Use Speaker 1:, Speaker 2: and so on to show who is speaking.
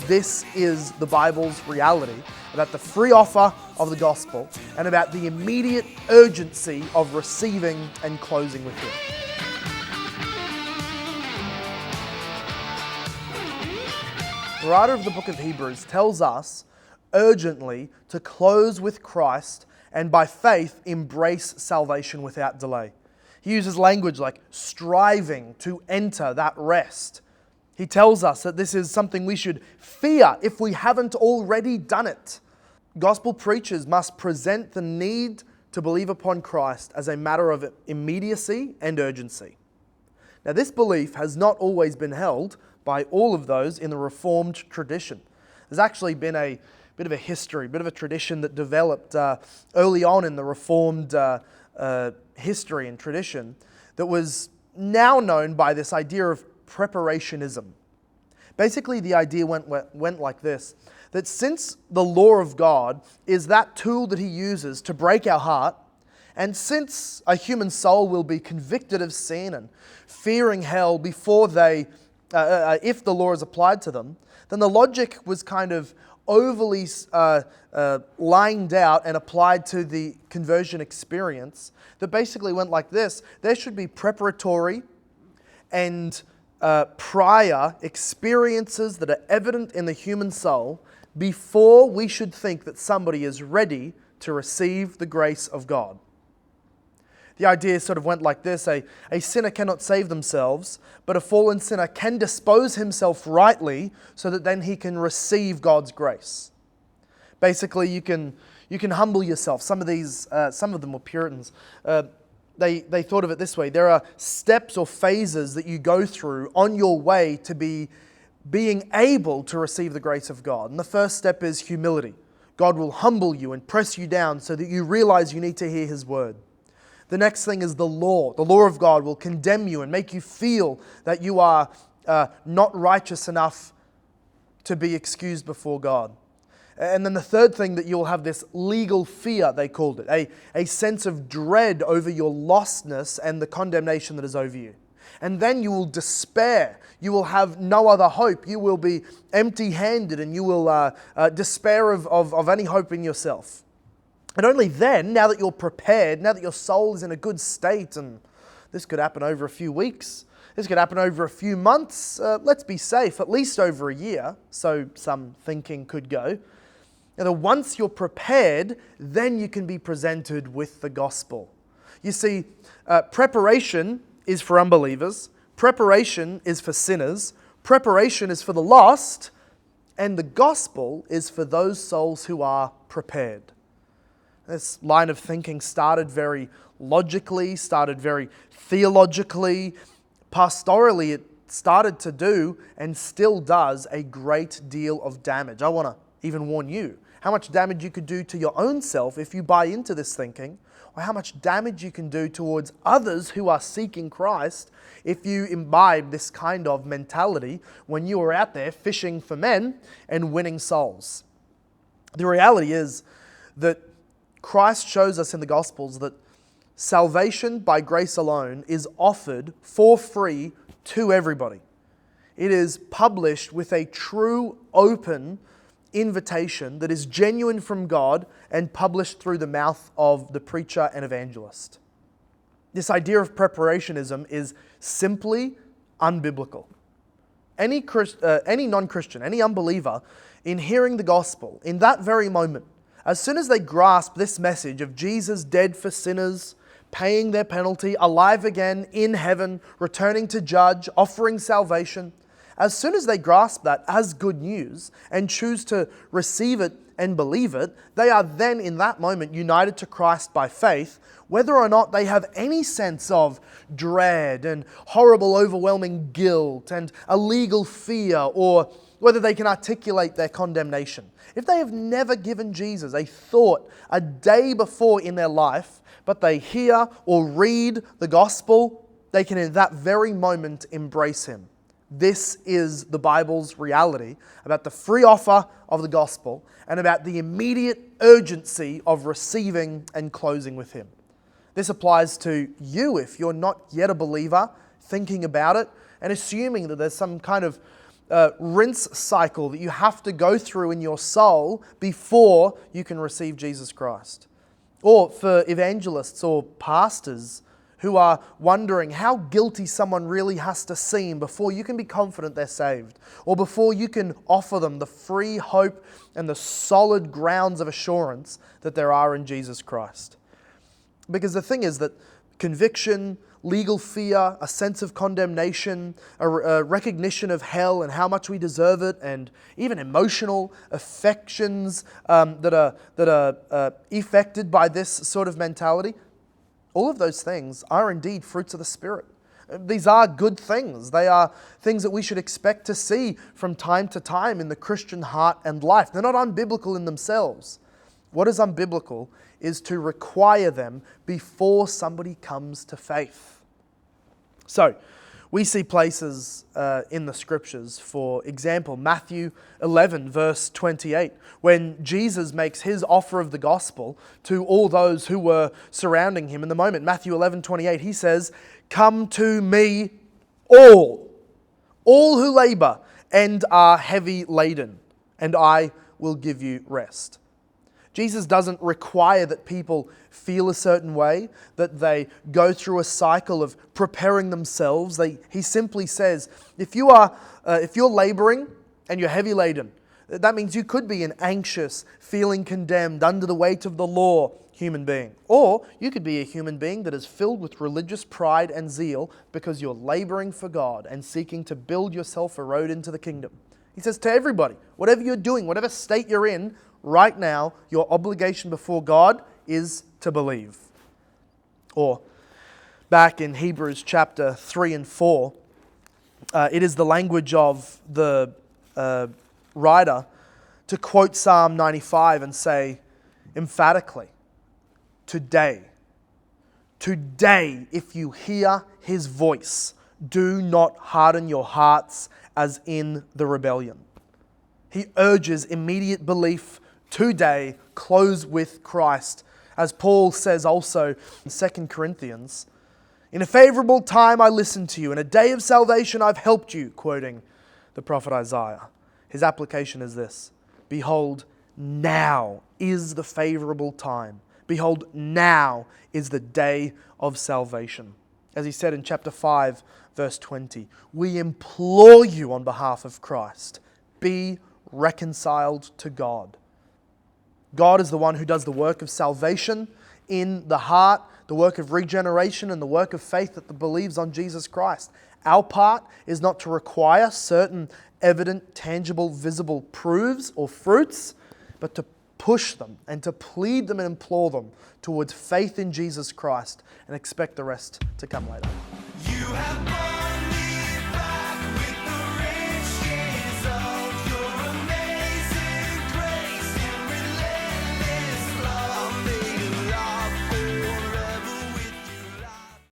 Speaker 1: This is the Bible's reality about the free offer of the gospel and about the immediate urgency of receiving and closing with Him. The writer of the book of Hebrews tells us urgently to close with Christ and by faith embrace salvation without delay. He uses language like striving to enter that rest. He tells us that this is something we should fear if we haven't already done it. Gospel preachers must present the need to believe upon Christ as a matter of immediacy and urgency. Now, this belief has not always been held by all of those in the Reformed tradition. There's actually been a bit of a history, a bit of a tradition that developed early on in the Reformed history and tradition that was now known by this idea of preparationism. Basically, the idea went like this, that since the law of God is that tool that He uses to break our heart, and since a human soul will be convicted of sin and fearing hell before if the law is applied to them, then the logic was kind of overly lined out and applied to the conversion experience that basically went like this. There should be preparatory and prior experiences that are evident in the human soul before we should think that somebody is ready to receive the grace of God. The idea sort of went like this: a sinner cannot save themselves, but a fallen sinner can dispose himself rightly so that then he can receive God's grace. Basically, you can humble yourself. Some of them were Puritans. They thought of it this way: there are steps or phases that you go through on your way to being able to receive the grace of God. And the first step is humility. God will humble you and press you down so that you realize you need to hear His word. The next thing is the law. The law of God will condemn you and make you feel that you are not righteous enough to be excused before God. And then the third thing, that you'll have this legal fear, they called it, a sense of dread over your lostness and the condemnation that is over you. And then you will despair. You will have no other hope. You will be empty-handed and you will despair of any hope in yourself. And only then, now that you're prepared, now that your soul is in a good state, and this could happen over a few weeks, this could happen over a few months, let's be safe, at least over a year, so some thinking could go. Now, once you're prepared, then you can be presented with the gospel. You see, preparation is for unbelievers, preparation is for sinners, preparation is for the lost, and the gospel is for those souls who are prepared. This line of thinking started very logically, started very theologically, pastorally. It started to do and still does a great deal of damage. I want to even warn you how much damage you could do to your own self if you buy into this thinking, or how much damage you can do towards others who are seeking Christ if you imbibe this kind of mentality when you are out there fishing for men and winning souls. The reality is that Christ shows us in the Gospels that salvation by grace alone is offered for free to everybody. It is published with a true, open invitation that is genuine from God and published through the mouth of the preacher and evangelist. This idea of preparationism is simply unbiblical. Any non-Christian, any unbeliever, in hearing the gospel, in that very moment, as soon as they grasp this message of Jesus dead for sinners, paying their penalty, alive again, in heaven, returning to judge, offering salvation, as soon as they grasp that as good news and choose to receive it and believe it, they are then in that moment united to Christ by faith, whether or not they have any sense of dread and horrible, overwhelming guilt and a legal fear, or whether they can articulate their condemnation. If they have never given Jesus a thought a day before in their life, but they hear or read the gospel, they can in that very moment embrace Him. This is the Bible's reality about the free offer of the gospel and about the immediate urgency of receiving and closing with Him. This applies to you if you're not yet a believer, thinking about it and assuming that there's some kind of rinse cycle that you have to go through in your soul before you can receive Jesus Christ. Or for evangelists or pastors who are wondering how guilty someone really has to seem before you can be confident they're saved, or before you can offer them the free hope and the solid grounds of assurance that there are in Jesus Christ. Because the thing is that conviction, legal fear, a sense of condemnation, a recognition of hell and how much we deserve it, and even emotional affections that are affected by this sort of mentality, all of those things are indeed fruits of the Spirit. These are good things. They are things that we should expect to see from time to time in the Christian heart and life. They're not unbiblical in themselves. What is unbiblical is to require them before somebody comes to faith. So, we see places in the Scriptures, for example, Matthew 11, verse 28, when Jesus makes his offer of the gospel to all those who were surrounding him in the moment. Matthew 11, 28, he says, "Come to me all who labor and are heavy laden, and I will give you rest." Jesus doesn't require that people feel a certain way, that they go through a cycle of preparing themselves. He simply says, if you're laboring and you're heavy laden, that means you could be an anxious, feeling condemned, under the weight of the law human being. Or you could be a human being that is filled with religious pride and zeal because you're laboring for God and seeking to build yourself a road into the kingdom. He says to everybody, whatever you're doing, whatever state you're in, right now, your obligation before God is to believe. Or back in Hebrews chapter 3 and 4, it is the language of the writer to quote Psalm 95 and say emphatically, today, if you hear his voice, do not harden your hearts as in the rebellion. He urges immediate belief today, close with Christ. As Paul says also in 2 Corinthians, "In a favorable time I listened to you, in a day of salvation I've helped you," quoting the prophet Isaiah. His application is this: behold, now is the favorable time. Behold, now is the day of salvation. As he said in chapter 5, verse 20, "We implore you on behalf of Christ, be reconciled to God." God is the one who does the work of salvation in the heart, the work of regeneration and the work of faith that believes on Jesus Christ. Our part is not to require certain evident, tangible, visible proofs or fruits, but to push them and to plead them and implore them towards faith in Jesus Christ and expect the rest to come later. You have